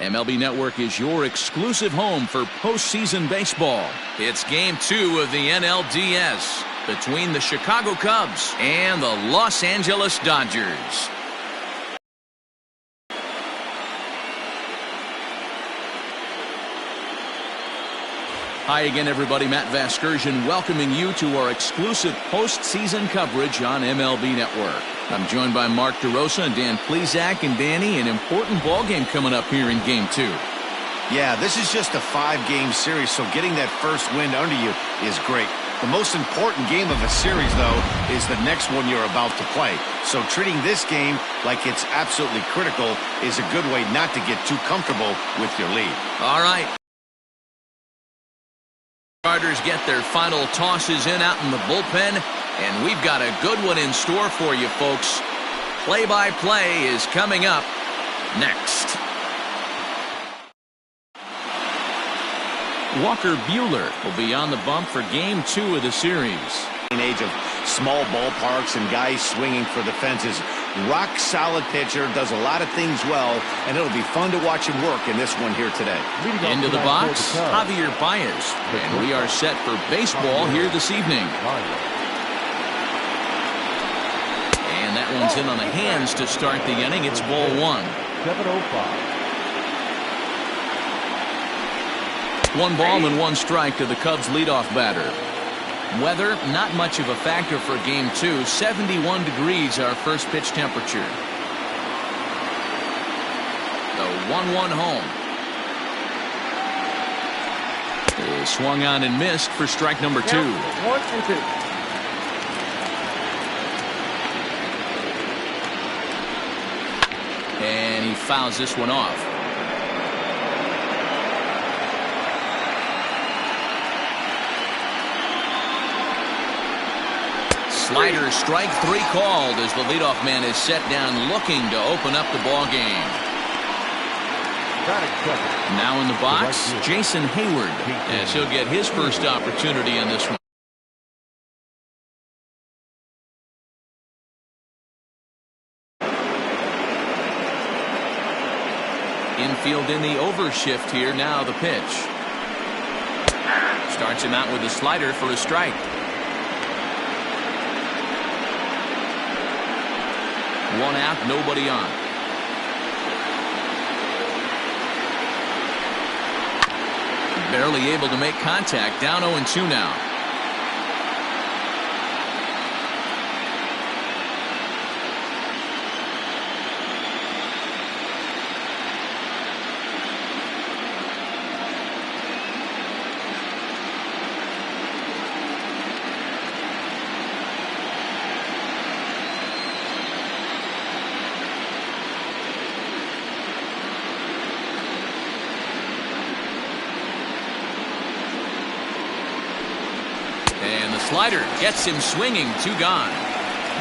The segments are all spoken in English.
MLB Network is your exclusive home for postseason baseball. It's Game 2 of the NLDS between the Chicago Cubs and the Los Angeles Dodgers. Hi again, everybody. Matt Vasgersian welcoming you to our exclusive postseason coverage on MLB Network. I'm joined by Mark DeRosa and Dan Plesac. And Danny, an important ball game coming up here in Game 2. Yeah, this is just a 5-game series, so getting that first win under you is great. The most important game of a series, though, is the next one you're about to play. So treating this game like it's absolutely critical is a good way not to get too comfortable with your lead. All right. Starters get their final tosses in out in the bullpen, and we've got a good one in store for you, folks. Play-by-play is coming up next. Walker Buehler will be on the bump for Game 2 of the series. An age of small ballparks and guys swinging for the fences. Rock solid pitcher, does a lot of things well, and it'll be fun to watch him work in this one here today. Into the box, Javier Baez, and we are set for baseball here this evening. And that one's in on the hands to start the inning. It's ball 1. 1 ball and 1 strike to the Cubs leadoff batter. Weather, not much of a factor for Game 2. 71 degrees our first pitch temperature. The 1-1 home. Is swung on and missed for strike number 2. 1-2. And he fouls this one off. Slider, strike 3 called as the leadoff man is set down looking to open up the ball game. Now in the box, Jason Hayward, as he'll get his first opportunity in this one. Infield in the overshift here. Now the pitch. Starts him out with a slider for a strike. 1 out, nobody on. Barely able to make contact. Down 0-2 now. Slider gets him swinging. 2 gone.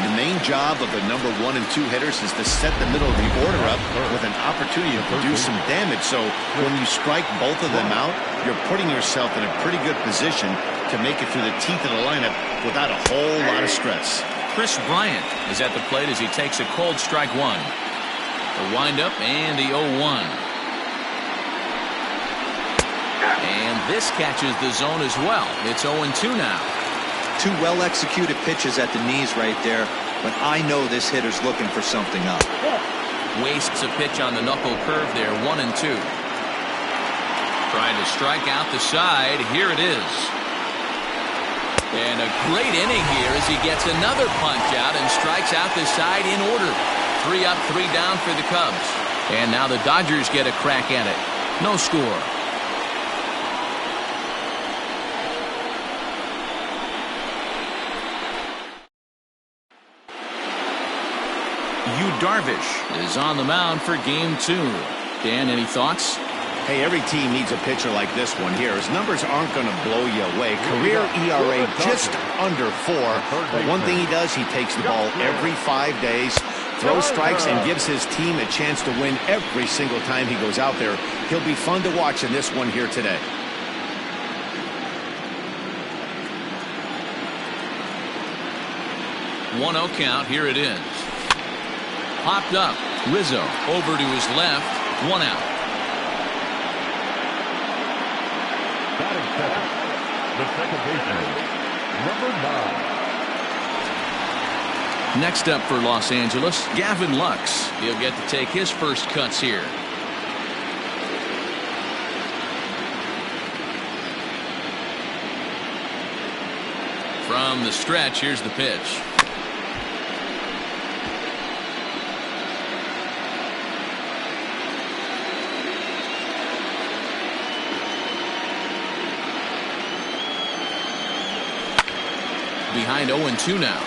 The main job of the number 1 and 2 hitters is to set the middle of the order up with an opportunity to produce some damage. So when you strike both of them out, you're putting yourself in a pretty good position to make it through the teeth of the lineup without a whole lot of stress. Chris Bryant is at the plate as he takes a cold strike 1. The windup and the 0-1. And this catches the zone as well. It's 0-2 now. 2 well-executed pitches at the knees right there, but I know this hitter's looking for something up. Wastes a pitch on the knuckle curve there. 1-2. Trying to strike out the side. Here it is. And a great inning here as he gets another punch out and strikes out the side in order. 3 up, 3 down for the Cubs. And now the Dodgers get a crack at it. No score. Darvish is on the mound for Game 2. Dan, any thoughts? Hey, every team needs a pitcher like this one here. His numbers aren't going to blow you away. Career ERA just under 4. But one thing he does, he takes the ball every 5 days, throws strikes, and gives his team a chance to win every single time he goes out there. He'll be fun to watch in this one here today. 1-0 count. Here it is. Popped up. Rizzo over to his left. 1 out. seconds. The second baseman, number 9. Next up for Los Angeles, Gavin Lux. He'll get to take his first cuts here. From the stretch, here's the pitch. Behind 0-2 now.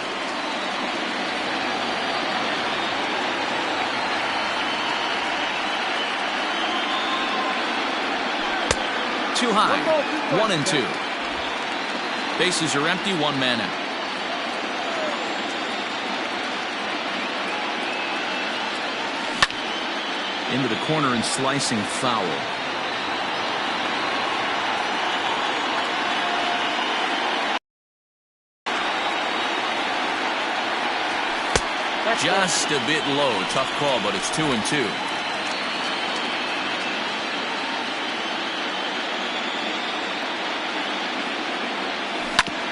Too high. 1-2. Bases are empty. One man out. Into the corner and slicing foul. Just a bit low. Tough call, but it's 2-2.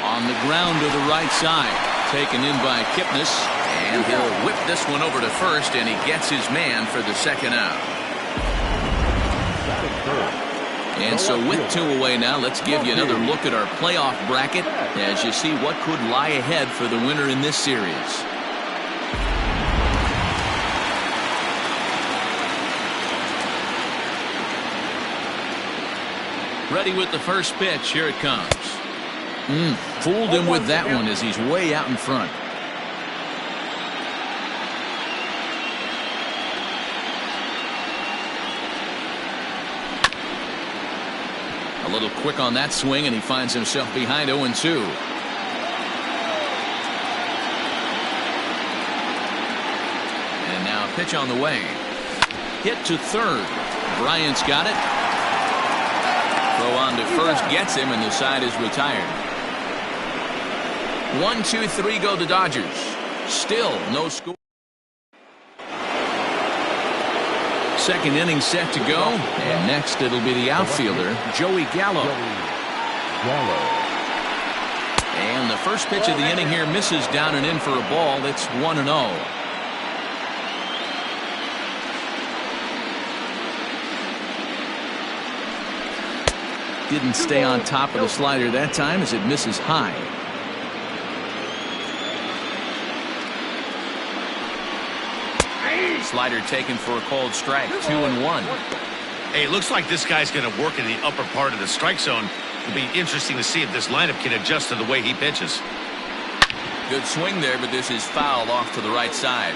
On the ground to the right side. Taken in by Kipnis. And he'll whip this one over to first, and he gets his man for the second out. And so with 2 away now, let's give you another look at our playoff bracket as you see what could lie ahead for the winner in this series. Ready with the first pitch. Here it comes. Fooled him with that one as he's way out in front. A little quick on that swing, and he finds himself behind 0-2. And now a pitch on the way. Hit to third. Bryant's got it. Throw on to first gets him, and the side is retired. 1-2-3 go the Dodgers. Still no score. Second inning set to go, and next it'll be the outfielder, Joey Gallo. And the first pitch of the inning here misses down and in for a ball. It's 1-0. Didn't stay on top of the slider that time as it misses high. Slider taken for a called strike. 2-1. Hey, it looks like this guy's going to work in the upper part of the strike zone. It'll be interesting to see if this lineup can adjust to the way he pitches. Good swing there, but this is fouled off to the right side.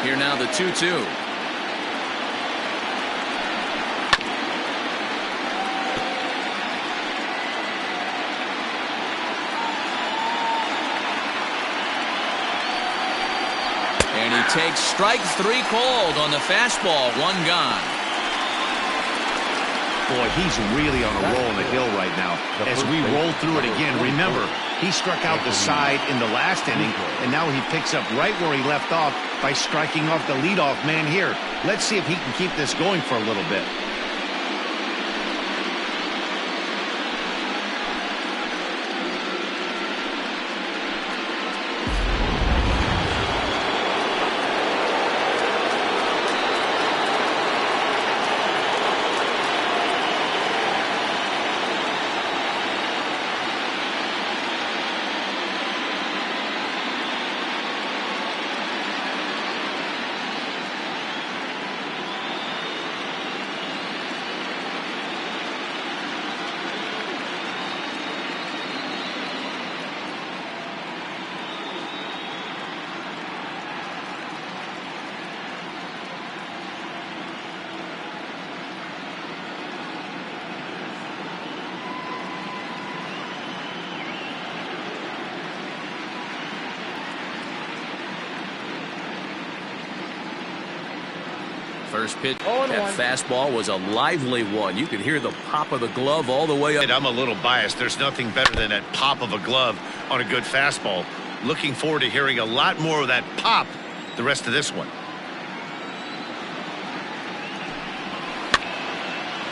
Here now the 2-2. And he takes strike 3 called on the fastball. 1 gone. Boy, he's really on a roll on the hill right now. As we roll through it again, remember, he struck out the side in the last inning, and now he picks up right where he left off by striking off the leadoff man here. Let's see if he can keep this going for a little bit. First pitch, that fastball was a lively one. You could hear the pop of the glove all the way up. I'm a little biased. There's nothing better than that pop of a glove on a good fastball. Looking forward to hearing a lot more of that pop the rest of this one.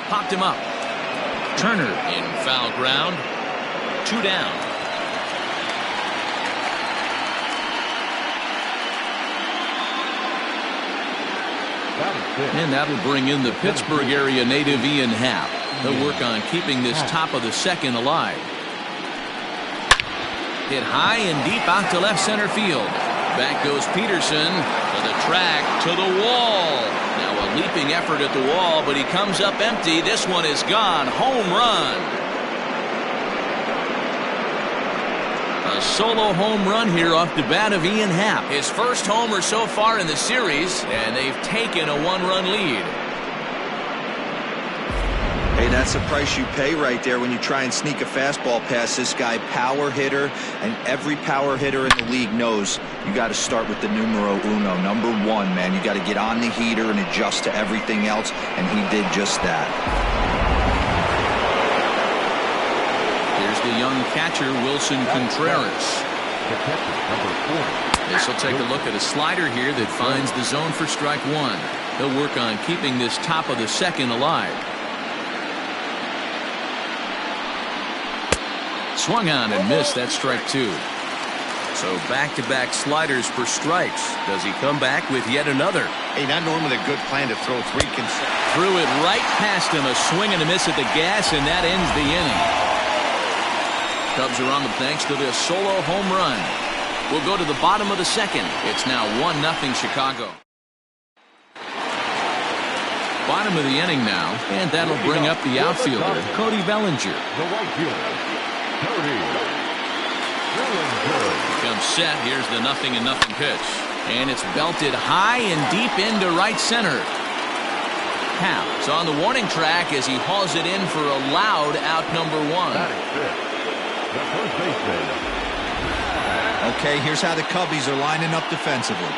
Popped him up. Turner in foul ground. 2 down. And that'll bring in the Pittsburgh area native Ian Happ. They'll work on keeping this top of the second alive. Hit high and deep out to left center field. Back goes Peterson to the track, to the wall. Now a leaping effort at the wall, but he comes up empty. This one is gone. Home run. A solo home run here off the bat of Ian Happ. His first homer so far in the series, and they've taken a 1-run lead. Hey, that's the price you pay right there when you try and sneak a fastball past this guy. Power hitter, and every power hitter in the league knows you got to start with the numero uno, number 1, man. You got to get on the heater and adjust to everything else, and he did just that. Here's the young catcher, Wilson Contreras. This will take a look at a slider here that finds the zone for strike 1. He'll work on keeping this top of the second alive. Swung on and missed. That strike 2. So back-to-back sliders for strikes. Does he come back with yet another? Hey, not normally a good plan to throw 3 consecutive. Threw it right past him. A swing and a miss at the gas, and that ends the inning. Cubs are on the thanks to this solo home run. We'll go to the bottom of the second. It's now 1-0 Chicago. Bottom of the inning now, and that'll bring up the outfielder, Cody Bellinger. The right fielder, Cody Bellinger. Comes set. Here's the 0-0 pitch. And it's belted high and deep into right center. Happ's on the warning track as he hauls it in for a loud out number 1. The first baseman. Okay, here's how the Cubbies are lining up defensively.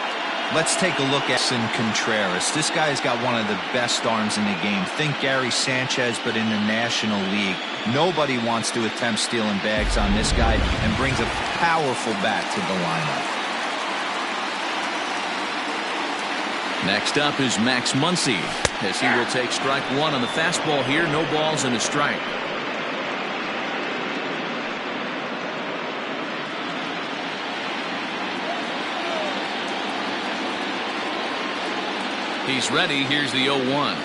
Let's take a look at Contreras. This guy's got one of the best arms in the game. Think Gary Sanchez, but in the National League. Nobody wants to attempt stealing bags on this guy, and brings a powerful bat to the lineup. Next up is Max Muncie, as he will take strike 1 on the fastball here. No balls and a strike. He's ready. Here's the 0-1.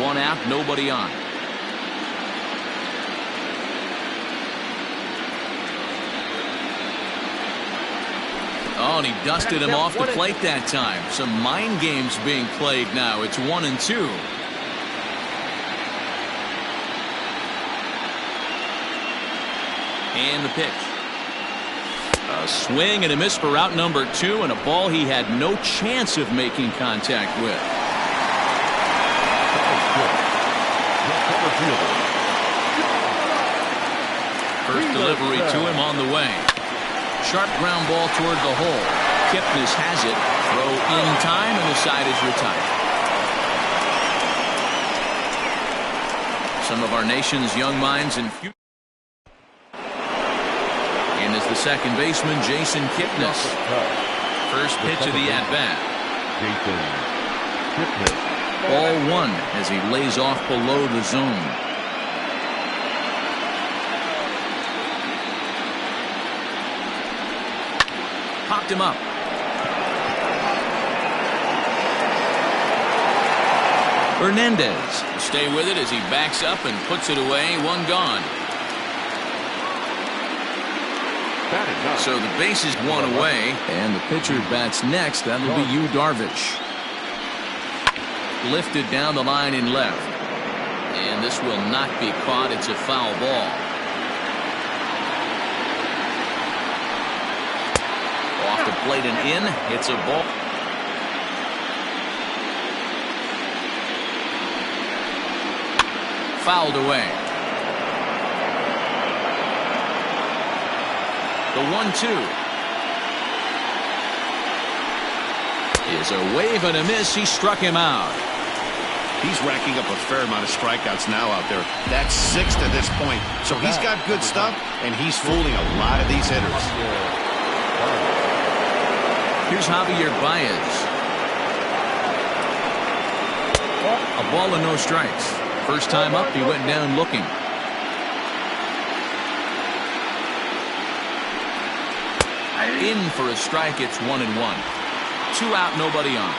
One out, nobody on. Oh, and he dusted him off the plate that time. Some mind games being played now. It's 1-2. And the pitch. A swing and a miss for out number 2, and a ball he had no chance of making contact with. First delivery to him on the way. Sharp ground ball toward the hole. Kipnis has it. Throw in time, and the side is retired. Some of our nation's young minds and future. And is the second baseman, Jason Kipnis. First pitch of the at-bat. Jason Kipnis. Ball 1 as he lays off below the zone. Popped him up. Hernandez will stay with it as he backs up and puts it away. 1 gone. So the base is 1 away, and the pitcher bats next. That'll be Yu Darvish. Lifted down the line in left, and this will not be caught. It's a foul ball. Off the plate and in. It's a ball. Fouled away. The 1-2 is a wave and a miss. He struck him out. He's racking up a fair amount of strikeouts now out there. That's 6 to this point. So he's got good stuff, and he's fooling a lot of these hitters. Here's Javier Baez. A ball and no strikes. First time up, he went down looking. In for a strike, it's 1-1. 2 out, nobody on.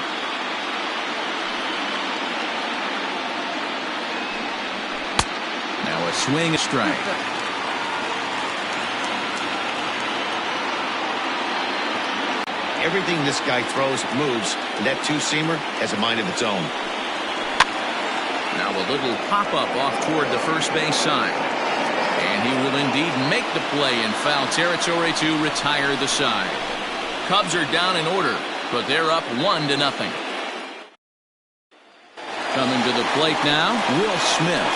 Now a swing, a strike. Everything this guy throws moves, and that two-seamer has a mind of its own. Now a little pop-up off toward the first base side. And he will indeed make the play in foul territory to retire the side. Cubs are down in order, but they're up 1-0. Coming to the plate now, Will Smith.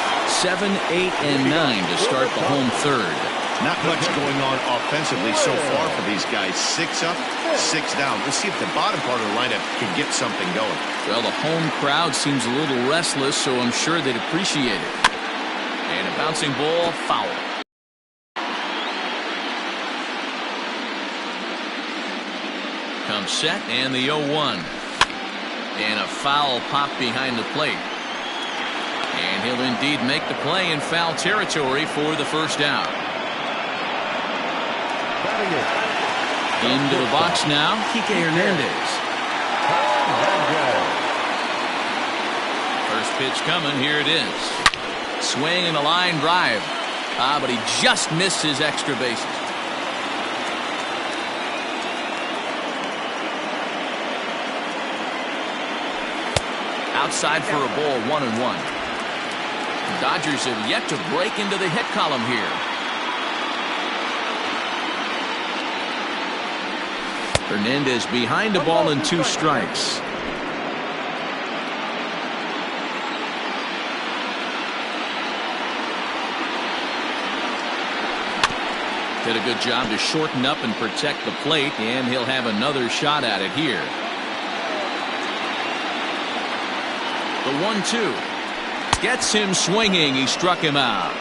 7, 8, and 9 to start the home third. Not much going on offensively so far for these guys. 6 up, 6 down. Let's see if the bottom part of the lineup can get something going. Well, the home crowd seems a little restless, so I'm sure they'd appreciate it. And a bouncing ball, foul. Comes set, and the 0-1. And a foul pop behind the plate. And he'll indeed make the play in foul territory for the first out. Into the box now, Kike Hernandez. First pitch coming, here it is. Swing and a line drive. But he just missed his extra bases. Outside for a ball, 1-1. The Dodgers have yet to break into the hit column here. Hernandez behind the ball and 2 strikes. Did a good job to shorten up and protect the plate, and he'll have another shot at it here. The 1-2 gets him swinging. He struck him out.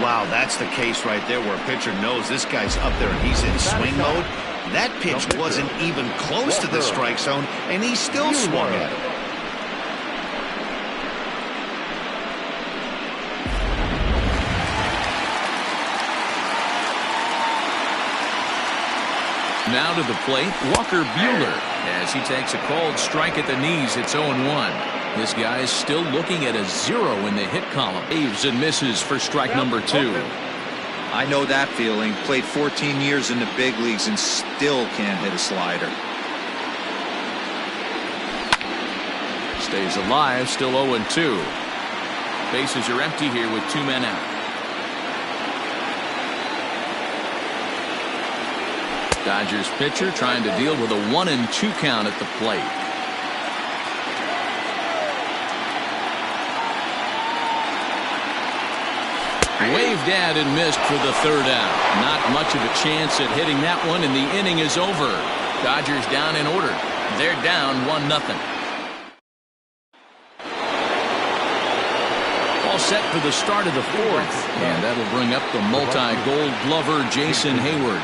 Wow, that's the case right there where a pitcher knows this guy's up there and he's in swing mode. That pitch wasn't even close to the strike zone, and he still swung at it. Now to the plate, Walker Buehler, as he takes a called strike at the knees. It's 0-1. This guy is still looking at a 0 in the hit column. Waves and misses for strike number 2. I know that feeling. Played 14 years in the big leagues and still can't hit a slider. Stays alive, still 0-2. Bases are empty here with 2 men out. Dodgers pitcher trying to deal with a 1-2 count at the plate. Waved at and missed for the third out. Not much of a chance at hitting that one, and the inning is over. Dodgers down in order. They're down 1-0. All set for the start of the fourth, and that'll bring up the multi-gold glover Jason Hayward.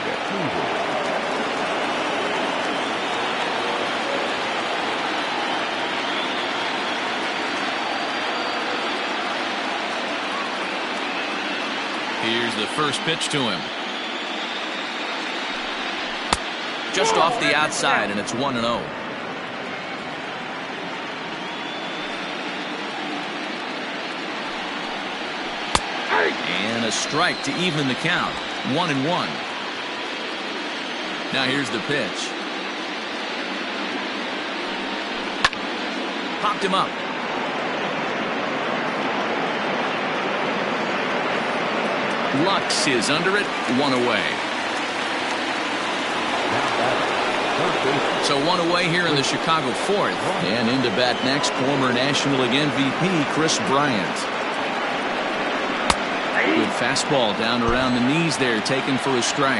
Here's the first pitch to him. Just off the outside, and it's 1-0. And a strike to even the count. 1-1. Now here's the pitch. Popped him up. Lux is under it, 1 away. So 1 away here in the Chicago fourth. And into bat next, former National League MVP Kris Bryant. Good fastball down around the knees there, taken for a strike.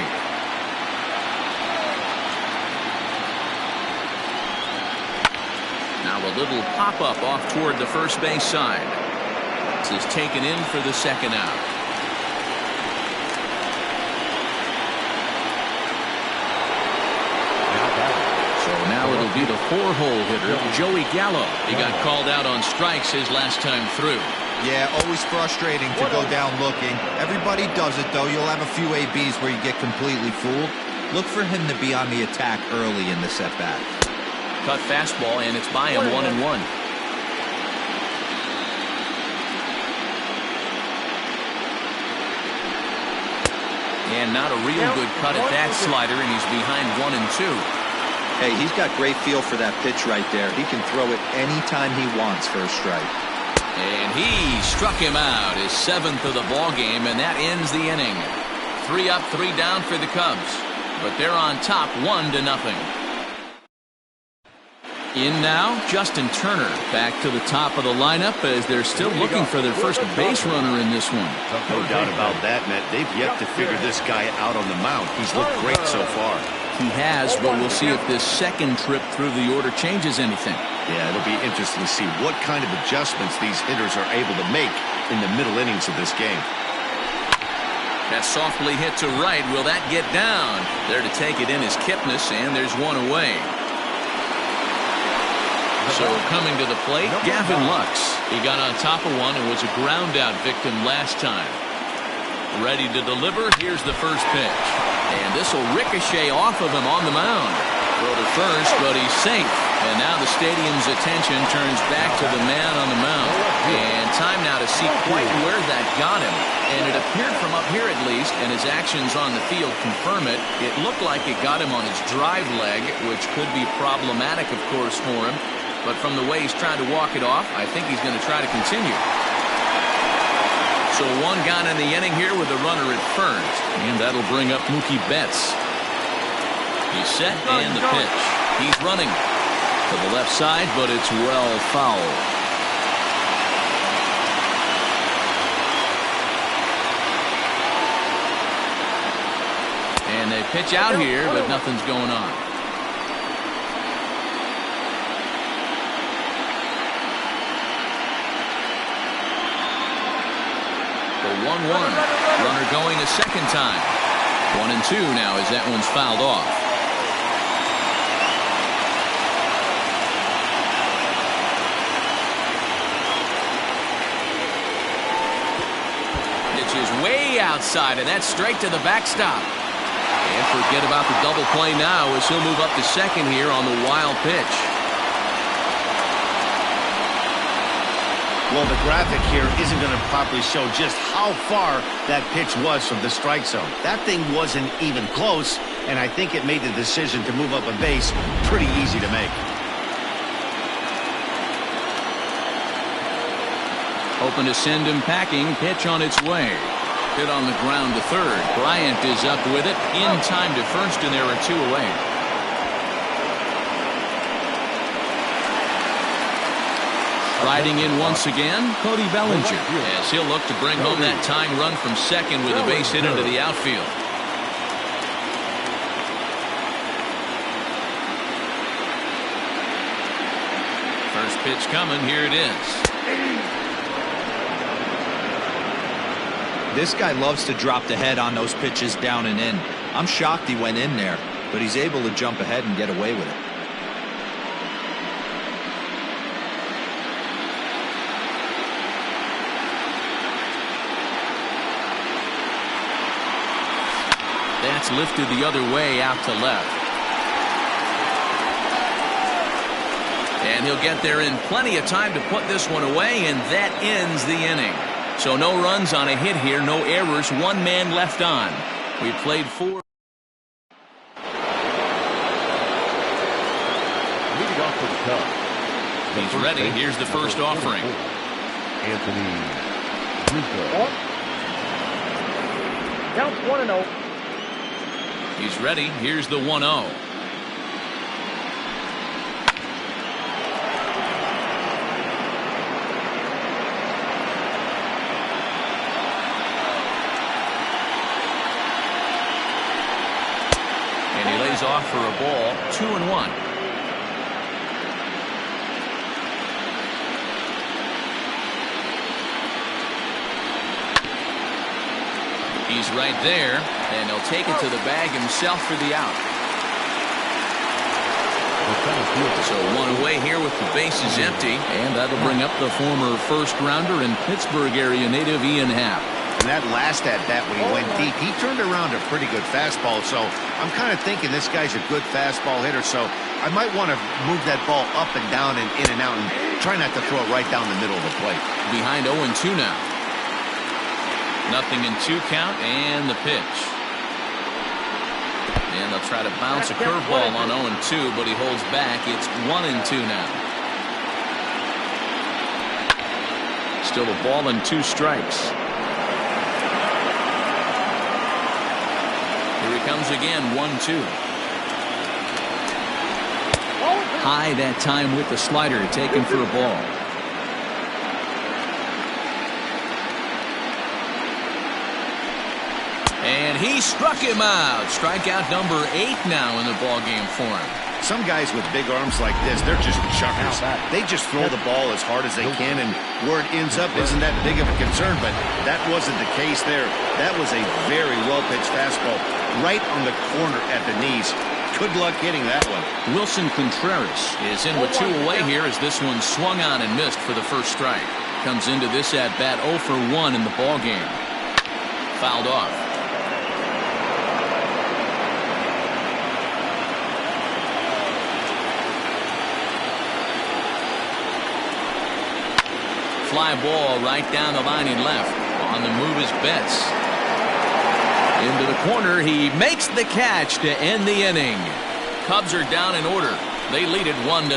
Now a little pop-up off toward the first base side. This is taken in for the second out. It'll be the 4-hole hitter, Joey Gallo. He got called out on strikes his last time through. Yeah, always frustrating to go down looking. Everybody does it, though. You'll have a few ABs where you get completely fooled. Look for him to be on the attack early in the at-bat. Cut fastball, and it's by him 1-1. And not a real good cut at that slider, and he's behind 1-2. Hey, he's got great feel for that pitch right there. He can throw it anytime he wants for a strike. And he struck him out, his 7th of the ball game, and that ends the inning. 3 up, 3 down for the Cubs, but they're on top 1-0. In now, Justin Turner back to the top of the lineup as they're still looking for their first base runner in this one. No doubt about that, Matt. They've yet to figure this guy out on the mound. He's looked great so far. He has, but we'll see if this second trip through the order changes anything. Yeah, it'll be interesting to see what kind of adjustments these hitters are able to make in the middle innings of this game. That's softly hit to right. Will that get down? There to take it in is Kipnis, and there's one away. So coming to the plate, Gavin Lux. He got on top of one and was a ground out victim last time. Ready to deliver. Here's the first pitch. And this will ricochet off of him on the mound. Throw to first, but he's safe. And now the stadium's attention turns back to the man on the mound. And time now to see quite where that got him. And it appeared from up here at least, and his actions on the field confirm it. It looked like it got him on his drive leg, which could be problematic, of course, for him. But from the way he's trying to walk it off, I think he's going to try to continue. So 1 gone in the inning here with a runner at first. And that'll bring up Mookie Betts. He's set and the pitch. He's running to the left side, but it's well foul. And they pitch out here, but nothing's going on. The 1-1. Runner going a second time. 1-2 now as that one's fouled off. Pitch is way outside, and that's straight to the backstop. And forget about the double play now as he'll move up to second here on the wild pitch. Well, the graphic here isn't going to properly show just how far that pitch was from the strike zone. That thing wasn't even close, and I think it made the decision to move up a base pretty easy to make. Hoping to send him packing. Pitch on its way. Hit on the ground to third. Bryant is up with it in time to first, and there are 2 away. Riding in once again, Cody Bellinger, as he'll look to bring home that tying run from second with a base hit into the outfield. First pitch coming, here it is. This guy loves to drop the head on those pitches down and in. I'm shocked he went in there, but he's able to jump ahead and get away with it. That's lifted the other way out to left. And he'll get there in plenty of time to put this one away, and that ends the inning. So no runs on a hit here, no errors, 1 man left on. We played 4. Leading off for the Cubs. He's ready. Here's the first offering. Anthony Rizzo. Counts 1-0. He's ready. Here's the 1-0. And he lays off for a ball. 2-1. He's right there, and he'll take it to the bag himself for the out. So one away here with the bases empty, and that'll bring up the former first-rounder and Pittsburgh area native Ian Happ. And that last at-bat when he went deep, he turned around a pretty good fastball. So I'm kind of thinking this guy's a good fastball hitter. So I might want to move that ball up and down and in and out and try not to throw it right down the middle of the plate. Behind 0-2 now. Nothing in 2 count, and the pitch. And they'll try to bounce a curveball on 0-2, but he holds back. It's 1-2 now. Still a ball and 2 strikes. Here he comes again, 1-2. High that time with the slider, taken for a ball. And he struck him out. Strikeout number 8 now in the ballgame for him. Some guys with big arms like this, they're just chuckers. They just throw the ball as hard as they can, and where it ends up isn't that big of a concern, but that wasn't the case there. That was a very well-pitched fastball right on the corner at the knees. Good luck hitting that one. Wilson Contreras is in with 2 away here as this one swung on and missed for the first strike. Comes into this at-bat 0 for 1 in the ballgame. Fouled off. Fly ball right down the line and left. On the move is Betts. Into the corner, he makes the catch to end the inning. Cubs are down in order. They lead it 1-0.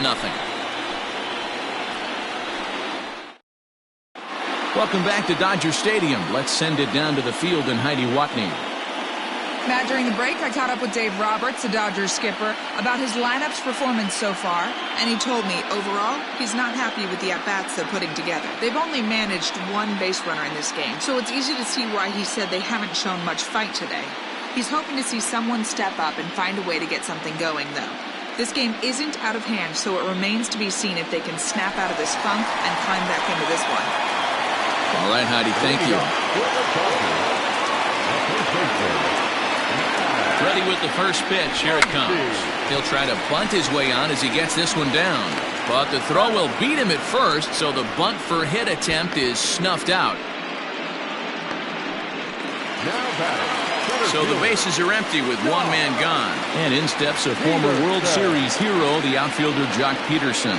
Welcome back to Dodger Stadium. Let's send it down to the field in Heidi Watney. Matt, during the break, I caught up with Dave Roberts, the Dodgers skipper, about his lineup's performance so far, and he told me, overall, he's not happy with the at-bats they're putting together. They've only managed 1 base runner in this game, so it's easy to see why he said they haven't shown much fight today. He's hoping to see someone step up and find a way to get something going, though. This game isn't out of hand, so it remains to be seen if they can snap out of this funk and climb back into this one. All right, Heidi, thank you. Ready with the first pitch. Here it comes. He'll try to bunt his way on as he gets this one down. But the throw will beat him at first, so the bunt for hit attempt is snuffed out. So the bases are empty with 1 man gone. And in steps a former World Series hero, the outfielder Jock Peterson.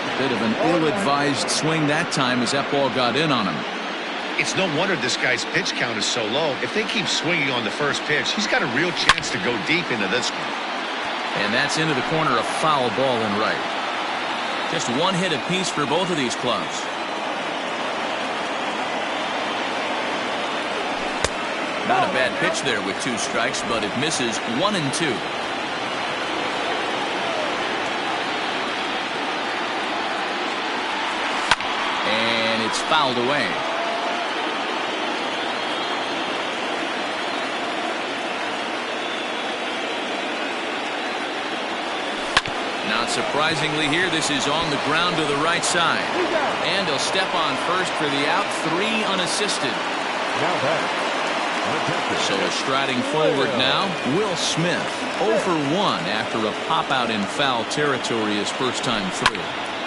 A bit of an ill-advised swing that time as that ball got in on him. It's no wonder this guy's pitch count is so low. If they keep swinging on the first pitch, he's got a real chance to go deep into this one. And that's into the corner, a foul ball in right. Just 1 hit apiece for both of these clubs. Not a bad pitch there with 2 strikes, but it misses 1-2. And it's fouled away. Not surprisingly here, this is on the ground to the right side. And he'll step on first for the out, 3 unassisted. So striding forward now, Will Smith, 0 for 1 after a pop-out in foul territory his first time through.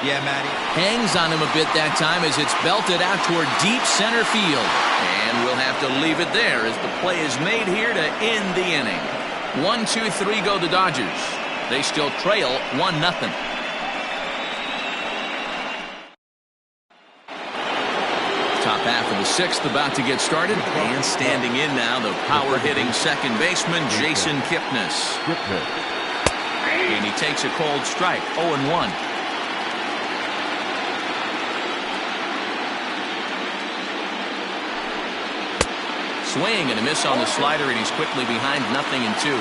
Yeah, Matty. Hangs on him a bit that time as it's belted out toward deep center field. And we'll have to leave it there as the play is made here to end the inning. 1-2-3 go the Dodgers. They still trail 1-0. Top half of the 6th about to get started. And standing in now, the power-hitting second baseman, Jason Kipnis. And he takes a cold strike, 0-1. Swing and a miss on the slider, and he's quickly behind 0-2.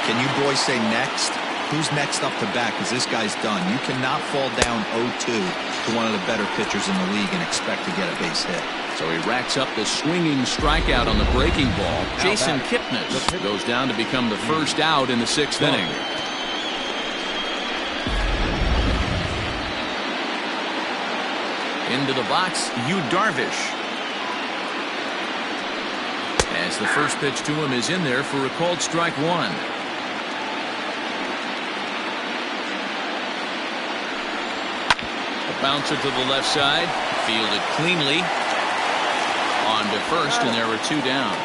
Can you boys say next? Who's next up to bat? Because this guy's done. You cannot fall down 0-2 to one of the better pitchers in the league and expect to get a base hit. So he racks up the swinging strikeout on the breaking ball. Jason Kipnis goes down to become the first out in the 6th inning. Into the box, Yu Darvish. As the first pitch to him is in there for a called strike 1. Bouncer to the left side. Fielded cleanly. On to first, and there were 2 down.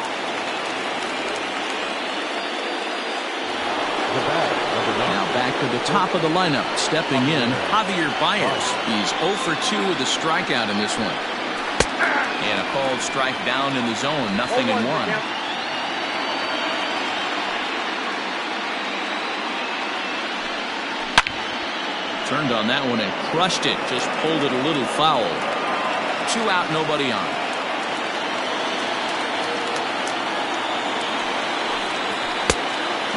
Now back to the top of the lineup. Stepping in, Javier Baez. He's 0 for 2 with a strikeout in this one. And a called strike down in the zone. 0-1. Turned on that one and crushed it. Just pulled it a little foul. 2 out, nobody on.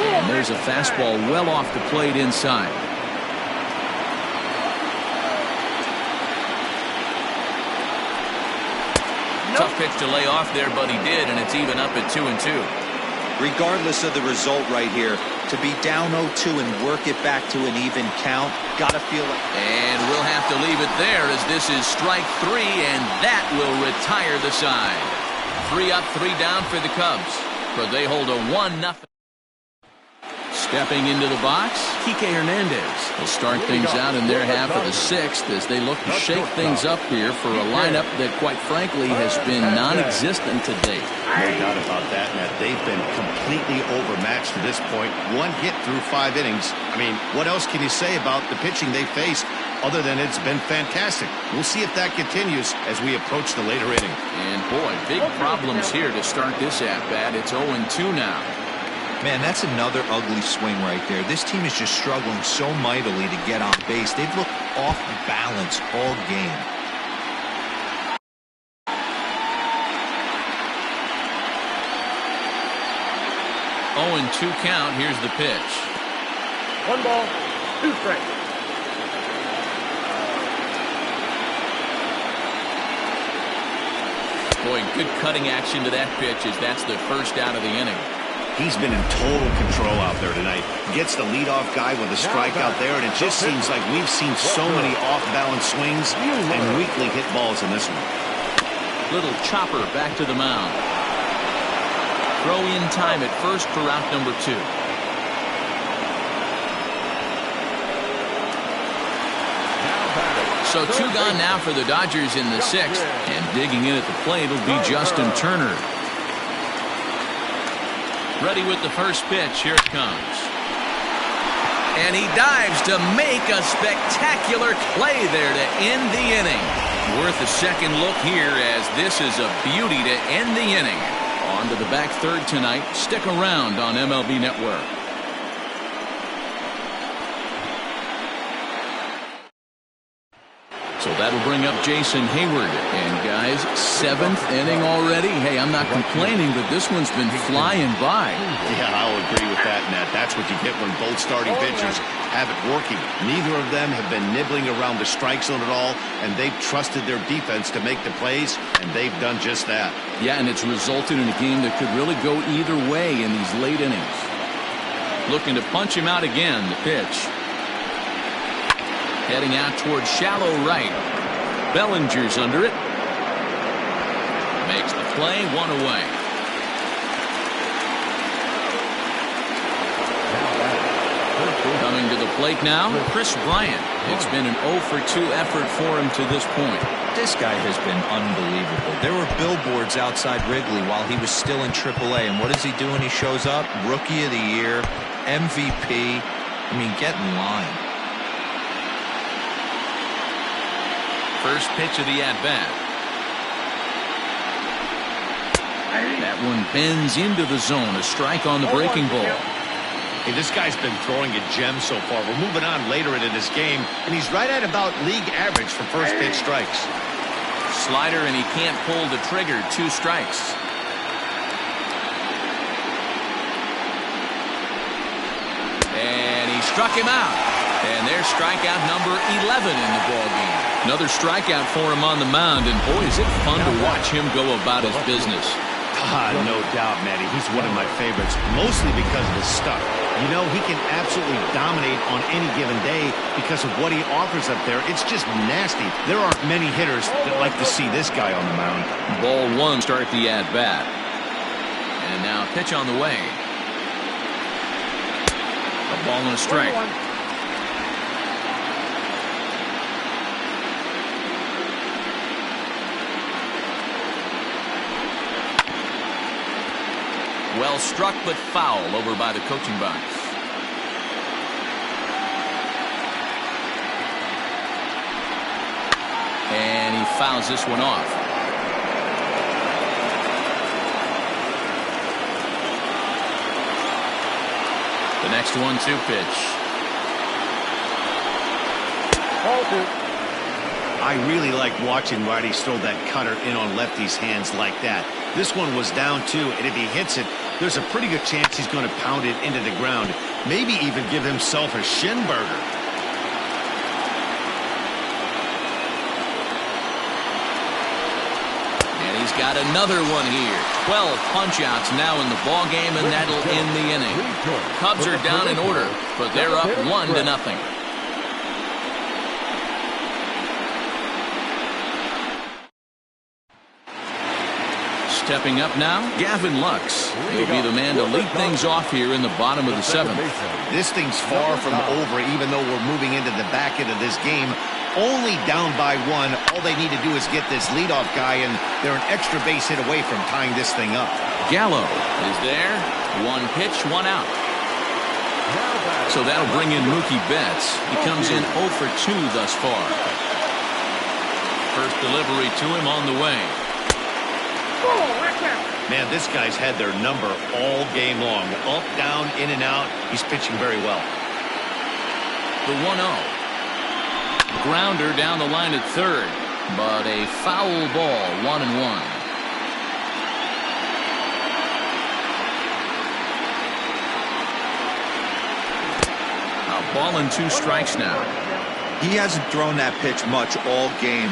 And there's a fastball well off the plate inside. Tough pitch to lay off there, but he did, and it's even up at 2-2. Regardless of the result right here, to be down 0-2 and work it back to an even count, gotta feel like. And we'll have to leave it there as this is strike 3, and that will retire the side. 3 up, 3 down for the Cubs, but they hold a 1-0. Stepping into the box, Kike Hernandez will start things out in their half of the 6th as they look to shake things up here for a lineup that, quite frankly, has been non-existent to date. No doubt about that, Matt. They've been completely overmatched to this point. 1 hit through 5 innings. I mean, what else can you say about the pitching they faced other than it's been fantastic? We'll see if that continues as we approach the later inning. And, boy, big problems here to start this at-bat. It's 0-2 now. Man, that's another ugly swing right there. This team is just struggling so mightily to get on base. They've looked off balance all game. Oh, and 2 count. Here's the pitch. 1 ball, 2 strikes. Boy, good cutting action to that pitch as that's the first out of the inning. He's been in total control out there tonight. Gets the leadoff guy with a strikeout there, and it just seems like we've seen so many off-balance swings and weakly hit balls in this one. Little chopper back to the mound. Throw in time at first for out number 2. So 2 gone now for the Dodgers in the 6th, and digging in at the plate will be Justin Turner. Ready with the first pitch. Here it comes. And he dives to make a spectacular play there to end the inning. Worth a second look here as this is a beauty to end the inning. On to the back third tonight. Stick around on MLB Network. So that'll bring up Jason Hayward. And guys, 7th inning already. Hey, I'm not complaining, but this one's been flying by. Yeah, I'll agree with that, Matt. That's what you get when both starting pitchers have it working. Neither of them have been nibbling around the strike zone at all, and they've trusted their defense to make the plays, and they've done just that. Yeah, and it's resulted in a game that could really go either way in these late innings. Looking to punch him out again, the pitch. Heading out towards shallow right. Bellinger's under it. Makes the play, 1 away. Coming to the plate now, Kris Bryant. It's been an 0 for 2 effort for him to this point. This guy has been unbelievable. There were billboards outside Wrigley while he was still in AAA, and what does he do when he shows up? Rookie of the Year, MVP. I mean, get in line. First pitch of the at-bat. That one bends into the zone. A strike on the breaking ball. Hey, this guy's been throwing a gem so far. We're moving on later into this game, and he's right at about league average for first pitch strikes. Slider, and he can't pull the trigger. 2 strikes. And he struck him out. And there's strikeout number 11 in the ballgame. Another strikeout for him on the mound, and boy, is it fun to watch him go about his business. No doubt, Matty. He's one of my favorites, mostly because of his stuff. You know, he can absolutely dominate on any given day because of what he offers up there. It's just nasty. There aren't many hitters that like to see this guy on the mound. Ball 1, start the at-bat. And now pitch on the way. A ball and a strike. Well struck, but foul over by the coaching box. And he fouls this one off. The next 1-2 pitch. I really like watching righties throw that cutter in on lefties' hands like that. This one was down 2, and if he hits it, there's a pretty good chance he's going to pound it into the ground. Maybe even give himself a shin burger. And he's got another one here. 12 punch-outs now in the ball game, and that'll end the inning. Cubs are down in order, but they're up 1-0. Stepping up now, Gavin Lux. He'll be the man to lead things off here in the bottom of the 7th. This thing's far from over, even though we're moving into the back end of this game. Only down by 1. All they need to do is get this leadoff guy, and they're an extra base hit away from tying this thing up. Gallo is there. 1 pitch, 1 out. So that'll bring in Mookie Betts. He comes in 0 for 2 thus far. First delivery to him on the way. Man, this guy's had their number all game long. Up, down, in and out. He's pitching very well. The 1-0. Grounder down the line at third, but a foul ball, 1-1. A ball and 2 strikes now. He hasn't thrown that pitch much all game.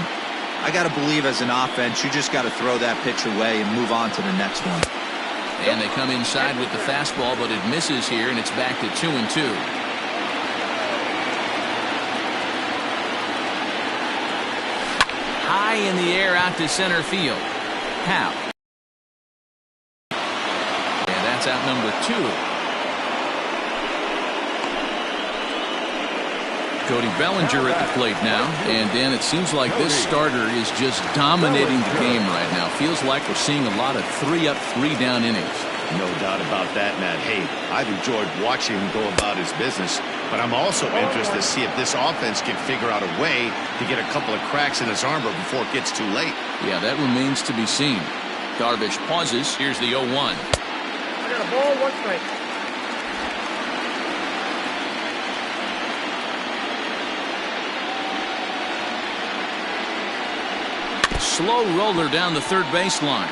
I got to believe as an offense, you just got to throw that pitch away and move on to the next one. And they come inside with the fastball, but it misses here, and it's back to 2-2. High in the air out to center field. Hap. And that's out number 2. Cody Bellinger at the plate now. And, Dan, it seems like this starter is just dominating the game right now. Feels like we're seeing a lot of 3-up, 3-down innings. No doubt about that, Matt. Hey, I've enjoyed watching him go about his business, but I'm also interested to see if this offense can figure out a way to get a couple of cracks in his armor before it gets too late. Yeah, that remains to be seen. Darvish pauses. Here's the 0-1. I got a ball, 1 strike. Slow roller down the third baseline.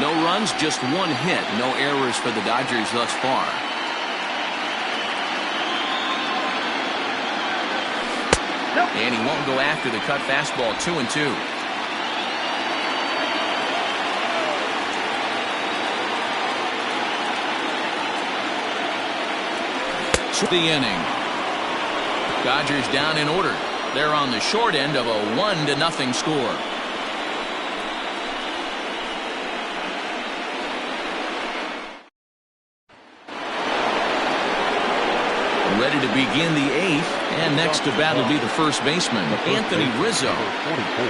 No runs, just 1 hit. No errors for the Dodgers thus far. Nope. And he won't go after the cut fastball. 2-2. The inning. Dodgers down in order. They're on the short end of a 1-0 score. Ready to begin the 8th, and next to bat will be the first baseman, Anthony Rizzo. 44,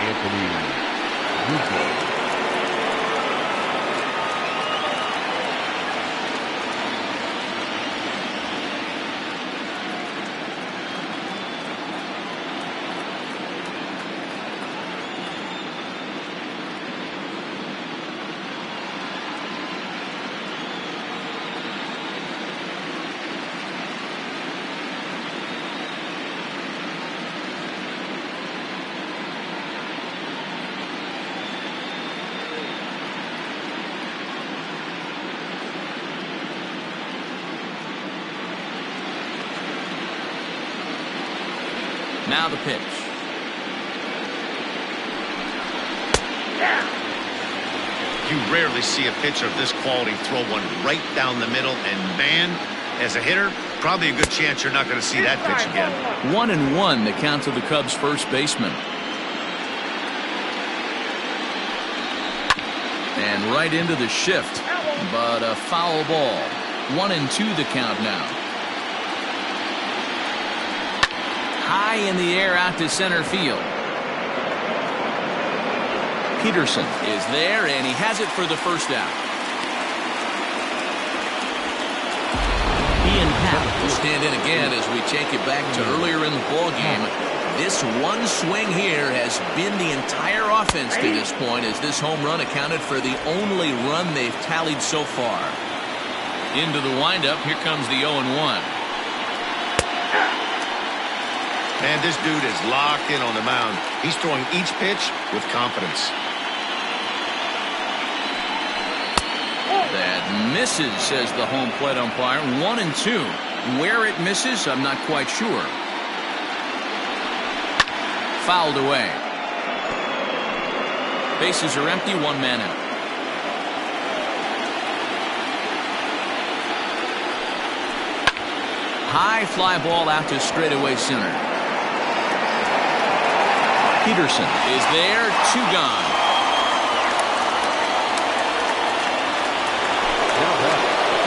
Anthony Rizzo. Now the pitch. You rarely see a pitcher of this quality throw one right down the middle, and man, as a hitter, probably a good chance you're not going to see that pitch again. 1-1 the count to the Cubs first baseman. And right into the shift, but a foul ball. 1-2 the count now. High in the air out to center field. Peterson is there, and he has it for the first out. Ian Happ will stand in again as we take it back to earlier in the ball game. This one swing here has been the entire offense to this point, as this home run accounted for the only run they've tallied so far. Into the windup, here comes the 0-1. And this dude is locked in on the mound. He's throwing each pitch with confidence. That misses, says the home plate umpire. 1-2. Where it misses, I'm not quite sure. Fouled away. Bases are empty, one man out. High fly ball out to straightaway center. Peterson is there, 2 gone.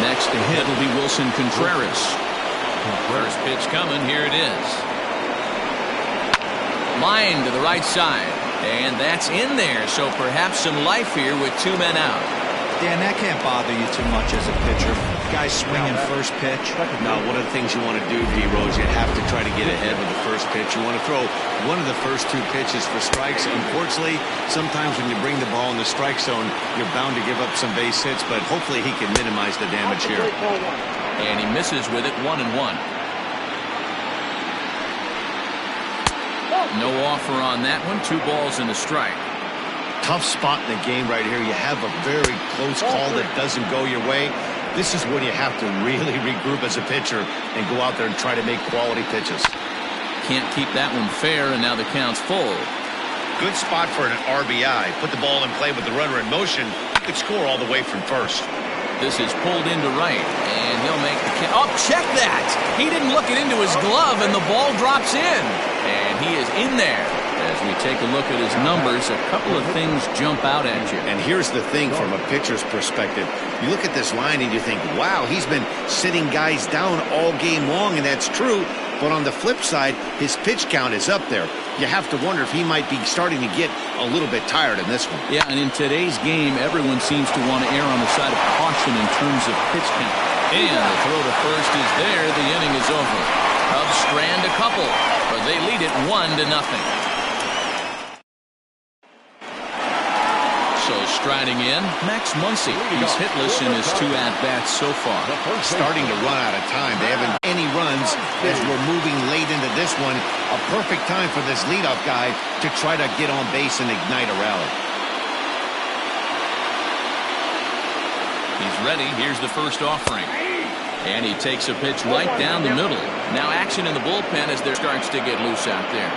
Next to hit will be Wilson Contreras. First pitch coming, here it is. Line to the right side, and that's in there, so perhaps some life here with 2 men out. Dan, that can't bother you too much as a pitcher. Guys swinging first pitch. No, one of the things you want to do, D-Rose, you have to try to get ahead with the first pitch. You want to throw one of the first 2 pitches for strikes. Unfortunately, sometimes when you bring the ball in the strike zone, you're bound to give up some base hits, but hopefully he can minimize the damage here. And he misses with it, 1-1. No offer on that one. 2 balls and a strike. Tough spot in the game right here. You have a very close call that doesn't go your way. This is when you have to really regroup as a pitcher and go out there and try to make quality pitches. Can't keep that one fair, and now the count's full. Good spot for an RBI. Put the ball in play with the runner in motion. You could score all the way from first. This is pulled into right, and he'll make the catch. Oh, check that! He didn't look it into his glove, and the ball drops in. And he is in there. As we take a look at his numbers, a couple of things jump out at you. And here's the thing from a pitcher's perspective. You look at this line and you think, wow, he's been sitting guys down all game long, and that's true. But on the flip side, his pitch count is up there. You have to wonder if he might be starting to get a little bit tired in this one. Yeah, and in today's game, everyone seems to want to err on the side of caution in terms of pitch count. And the throw to first is there. The inning is over. Cubs strand a couple, but they lead it 1-0. So striding in, Max Muncie. He's hitless in his 2 at-bats so far. Starting to run out of time. They haven't any runs as we're moving late into this one. A perfect time for this leadoff guy to try to get on base and ignite a rally. He's ready. Here's the first offering. And he takes a pitch right down the middle. Now action in the bullpen as there starts to get loose out there.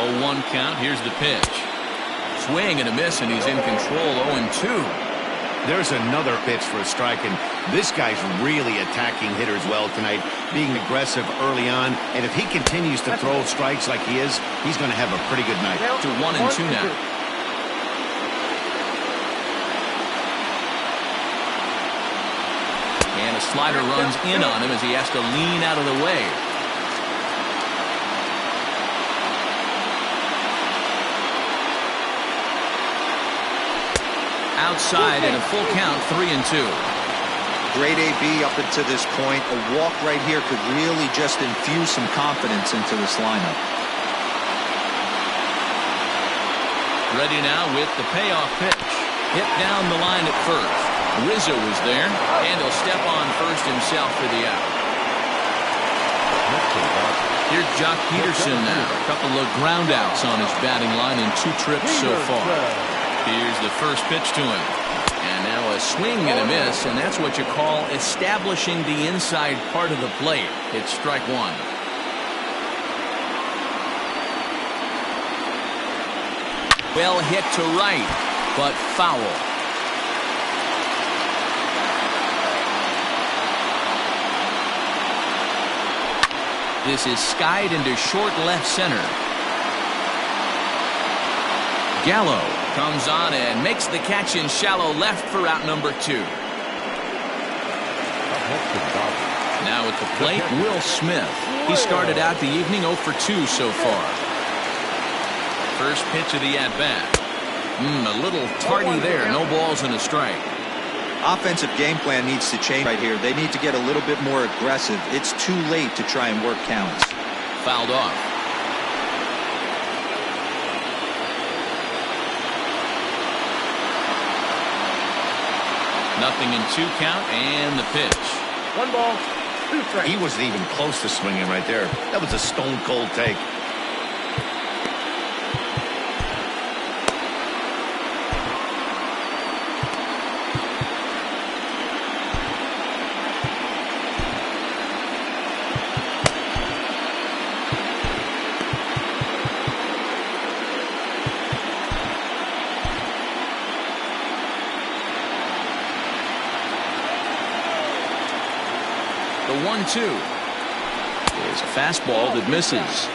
Oh, 1 count. Here's the pitch. Swing and a miss, and he's in control. 0-2. There's another pitch for a strike, and this guy's really attacking hitters well tonight, being aggressive early on. And if he continues to throw strikes like he is, he's going to have a pretty good night. To 1-2 now. And a slider runs in on him as he has to lean out of the way. Outside and a full count, 3-2. Great AB up until this point. A walk right here could really just infuse some confidence into this lineup. Ready now with the payoff pitch. Hit down the line at first. Rizzo was there, and he'll step on first himself for the out. Here's Jock Peterson now. A couple of ground outs on his batting line in 2 trips so far. Here's the first pitch to him. And now a swing and a miss, and that's what you call establishing the inside part of the plate. It's strike 1. Well hit to right, but foul. This is skied into short left center. Gallo comes on and makes the catch in shallow left for out number 2. Now at the plate, Will Smith. He started out the evening 0 for 2 so far. First pitch of the at-bat. A little tardy there. No balls and a strike. Offensive game plan needs to change right here. They need to get a little bit more aggressive. It's too late to try and work counts. Fouled off. Nothing in 2 count, and the pitch. 1 ball, 2 strikes. He wasn't even close to swinging right there. That was a stone-cold take. The 1-2 is a fastball that misses.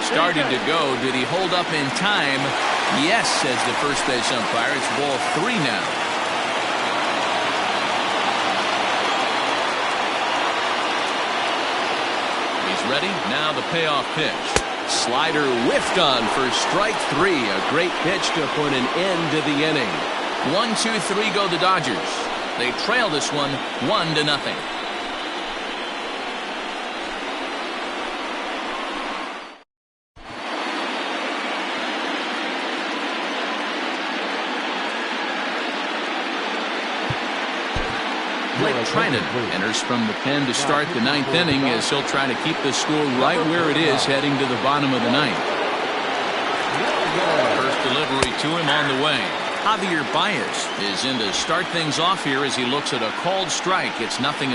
Started to go. Did he hold up in time? Yes, says the first base umpire. It's ball 3 now. He's ready. Now the payoff pitch. Slider whiffed on for strike 3. A great pitch to put an end to the inning. 1-2-3 go the Dodgers. They trail this one 1-0. Bryant enters from the pen to start the 9th inning as he'll try to keep the score right where it is heading to the bottom of the 9th. First delivery to him on the way. Javier Baez is in to start things off here as he looks at a called strike. It's 0-1.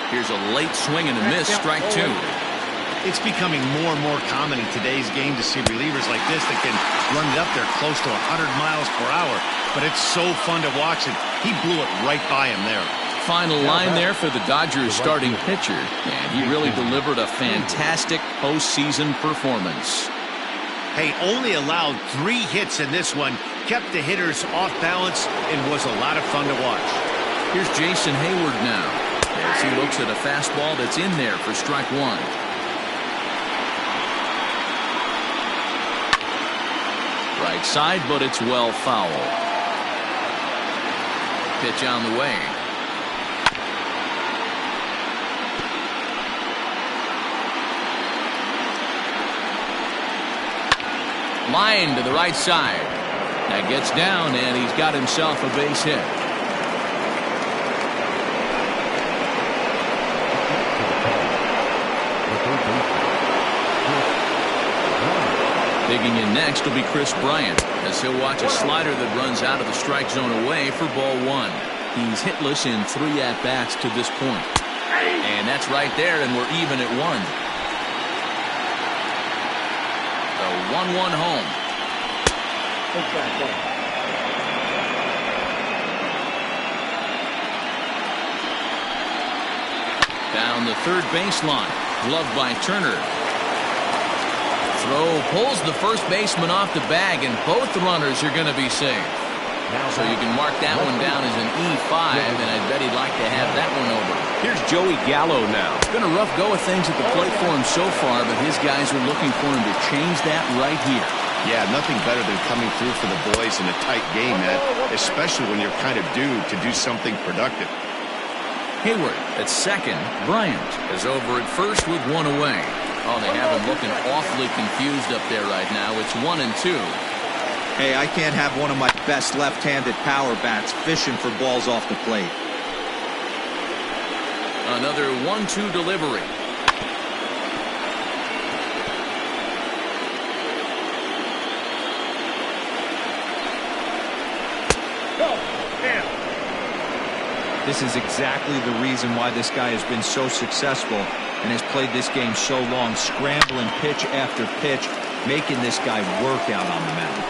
Here's a late swing and a miss, strike 2. It's becoming more and more common in today's game to see relievers like this that can run it up there close to 100 miles per hour. But it's so fun to watch it. He blew it right by him there. Final line there for the Dodgers starting pitcher, and he really delivered a fantastic postseason performance. Hey, only allowed 3 hits in this one, kept the hitters off balance, and was a lot of fun to watch. Here's Jason Hayward now as he looks at a fastball that's in there for strike 1. Right side, but it's well foul. Pitch on the way. Line to the right side. That gets down, and he's got himself a base hit. Digging in next will be Chris Bryant as he'll watch a slider that runs out of the strike zone away for ball 1. He's hitless in 3 at-bats to this point. And that's right there, and we're even at 1. The 1-1 home. Down the third baseline. Gloved by Turner. Throw pulls the first baseman off the bag, and both runners are going to be safe. So you can mark that one down as an E5, and I bet he'd like to have that one over. Here's Joey Gallo now. It's been a rough go of things at the plate for him so far, but his guys are looking for him to change that right here. Yeah, nothing better than coming through for the boys in a tight game, Ed, especially when you're kind of due to do something productive. Hayward at second. Bryant is over at first with 1 away. Oh, they have him looking awfully confused up there right now. It's 1-2. Hey, I can't have one of my best left-handed power bats fishing for balls off the plate. Another 1-2 delivery. This is exactly the reason why this guy has been so successful and has played this game so long, scrambling pitch after pitch, making this guy work out on the mound.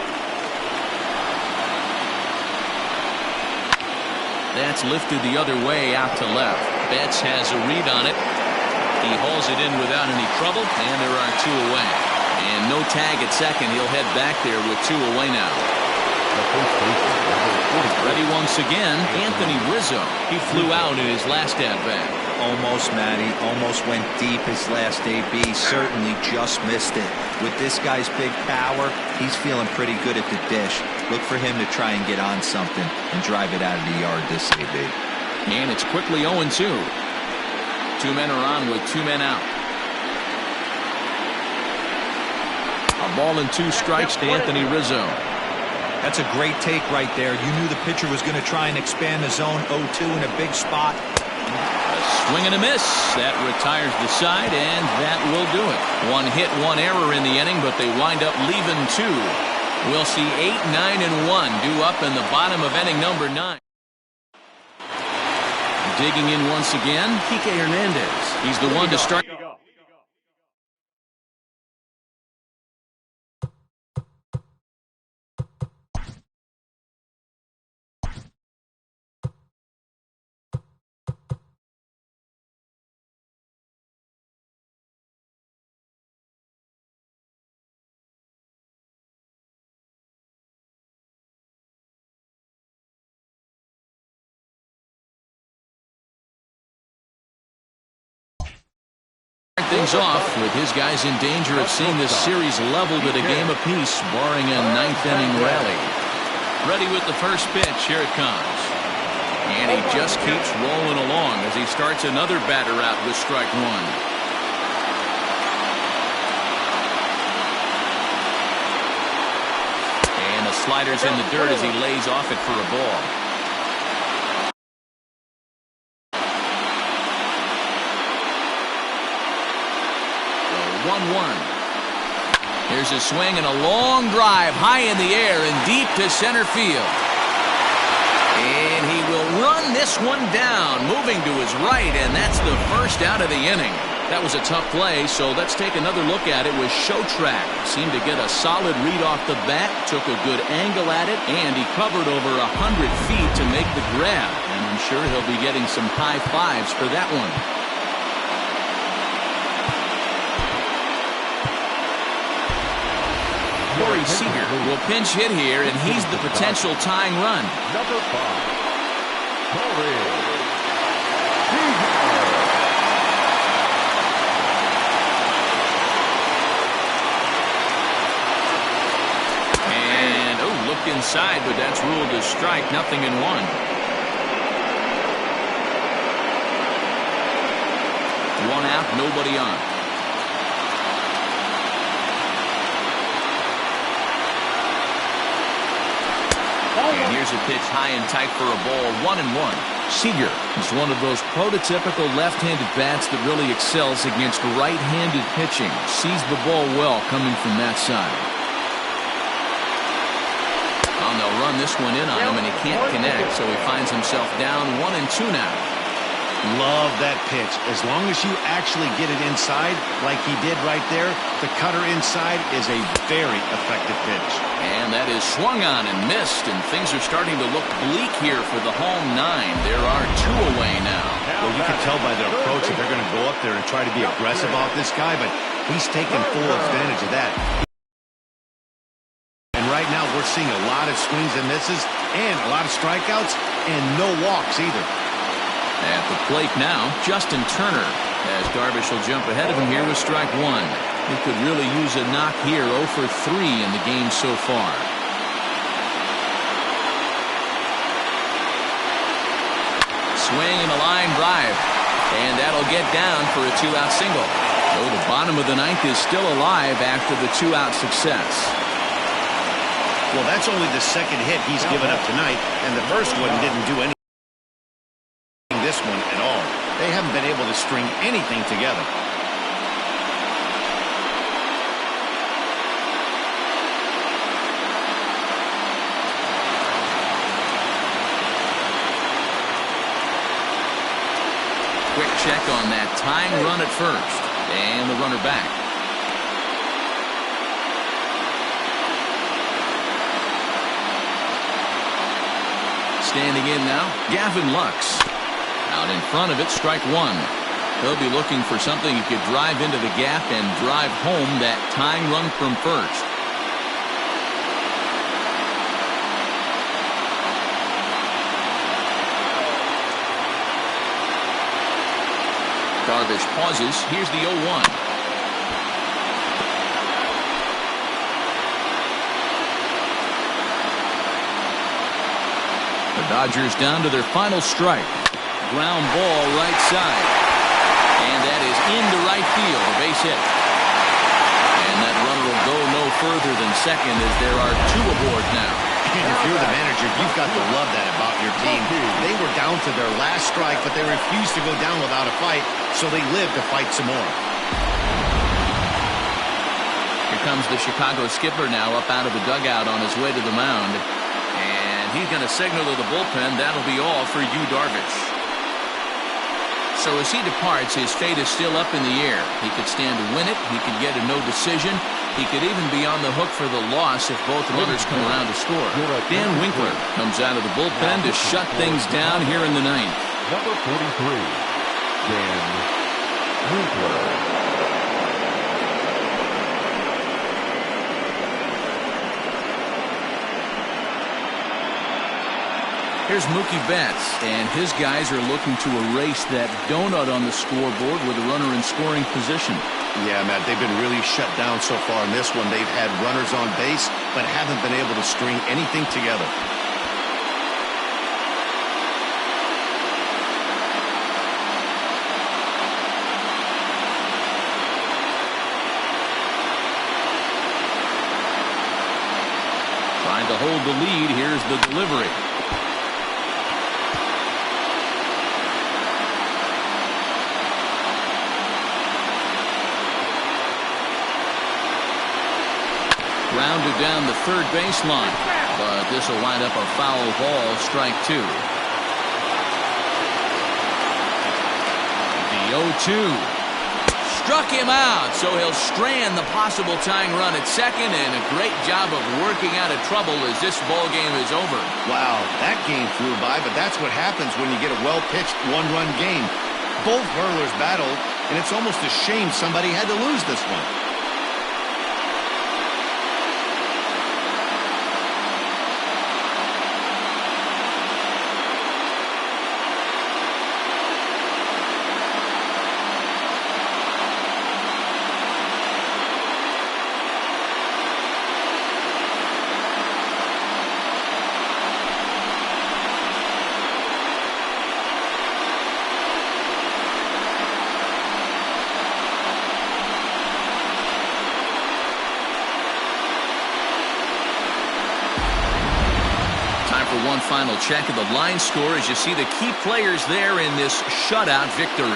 That's lifted the other way out to left. Betts has a read on it. He hauls it in without any trouble, and there are 2 away. And no tag at second. He'll head back there with 2 away now. Ready once again, Anthony Rizzo. He flew out in his last at-bat. Almost, Matty. Almost went deep his last AB. Certainly just missed it. With this guy's big power, he's feeling pretty good at the dish. Look for him to try and get on something and drive it out of the yard this AB. And it's quickly 0-2. 2 men are on with 2 men out. A ball and 2 strikes to Anthony Rizzo. That's a great take right there. You knew the pitcher was going to try and expand the zone 0-2 in a big spot. A swing and a miss. That retires the side, and that will do it. 1 hit, 1 error in the inning, but they wind up leaving 2. We'll see 8, 9, and 1 due up in the bottom of inning number 9. Digging in once again, Kike Hernandez. He's the one to start. Things off with his guys in danger of seeing this series leveled at a game apiece, barring a 9th inning rally. Ready with the first pitch. Here it comes. And he just keeps rolling along as he starts another batter out with strike 1. And the slider's in the dirt as he lays off it for a ball. 1-1. Here's a swing and a long drive high in the air and deep to center field. And he will run this one down, moving to his right, and that's the first out of the inning. That was a tough play, so let's take another look at it with Show Track. Seemed to get a solid read off the bat, took a good angle at it, and he covered over 100 feet to make the grab. And I'm sure he'll be getting some high fives for that one. Corey Seager will pinch hit here, and he's the potential tying run. Number 5, Corey And, look inside, but that's ruled a strike, 0-1. 1 out, nobody on. And here's a pitch high and tight for a ball, 1-1. Seager is one of those prototypical left-handed bats that really excels against right-handed pitching. Sees the ball well coming from that side. Oh, they'll run this one in on him, and he can't connect, so he finds himself down 1-2 now. Love that pitch. As long as you actually get it inside, like he did right there, the cutter inside is a very effective pitch. And that is swung on and missed, and things are starting to look bleak here for the home 9. There are 2 away now. Well, you can tell by their approach that they're going to go up there and try to be aggressive off this guy, but he's taking full advantage of that. And right now we're seeing a lot of swings and misses and a lot of strikeouts and no walks either. At the plate now, Justin Turner, as Darvish will jump ahead of him here with strike 1. He could really use a knock here, 0 for 3 in the game so far. Swing and a line drive, and that'll get down for a 2-out single. So the bottom of the 9th is still alive after the 2-out success. Well, that's only the second hit he's given up tonight, and the first one didn't do anything. This one at all. They haven't been able to string anything together. Quick check on that tying run at first, and the runner back. Standing in now, Gavin Lux. Out in front of it, strike 1. He'll be looking for something he could drive into the gap and drive home that tying run from first. Darvish pauses. Here's the 0-1. The Dodgers down to their final strike. Ground ball right side. And that is into right field. A base hit. And that runner will go no further than second as there are 2 aboard now. And if you're the manager, you've got to love that about your team. They were down to their last strike, but they refused to go down without a fight, so they lived to fight some more. Here comes the Chicago skipper now up out of the dugout on his way to the mound. And he's going to signal to the bullpen. That'll be all for Yu Darvish. So as he departs, his fate is still up in the air. He could stand to win it. He could get a no decision. He could even be on the hook for the loss if both runners come around to score. Dan Winkler comes out of the bullpen to shut things down here in the 9th. Number 43, Dan Winkler. Here's Mookie Betts, and his guys are looking to erase that donut on the scoreboard with a runner in scoring position. Yeah, Matt, they've been really shut down so far in this one. They've had runners on base, but haven't been able to string anything together. Trying to hold the lead. Here's the delivery. Rounded down the third baseline, but this will wind up a foul ball, strike 2. The 0-2 struck him out, so he'll strand the possible tying run at second, and a great job of working out of trouble as this ball game is over. Wow, that game flew by, but that's what happens when you get a well-pitched one-run game. Both hurlers battled, and it's almost a shame somebody had to lose this one. One final check of the line score as you see the key players there in this shutout victory.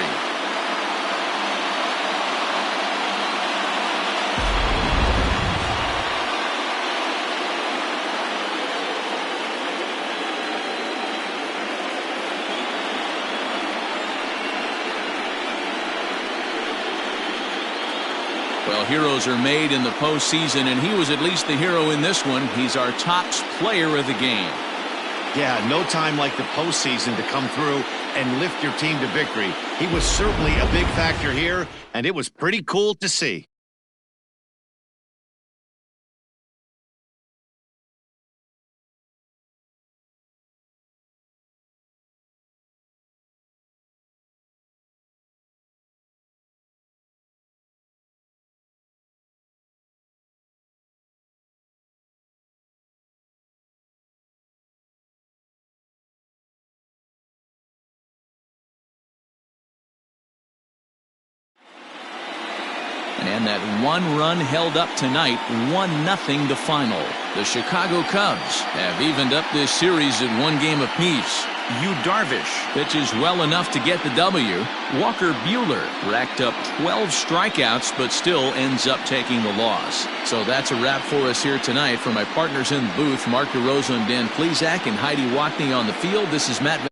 Well, heroes are made in the postseason, and he was at least the hero in this one. He's our top player of the game. Yeah, no time like the postseason to come through and lift your team to victory. He was certainly a big factor here, and it was pretty cool to see. And that one run held up tonight, 1-0 the final. The Chicago Cubs have evened up this series at 1 game apiece. Yu Darvish pitches well enough to get the W. Walker Buehler racked up 12 strikeouts but still ends up taking the loss. So that's a wrap for us here tonight. For my partners in the booth, Mark DeRosa and Dan Plesac and Heidi Watney on the field, this is Matt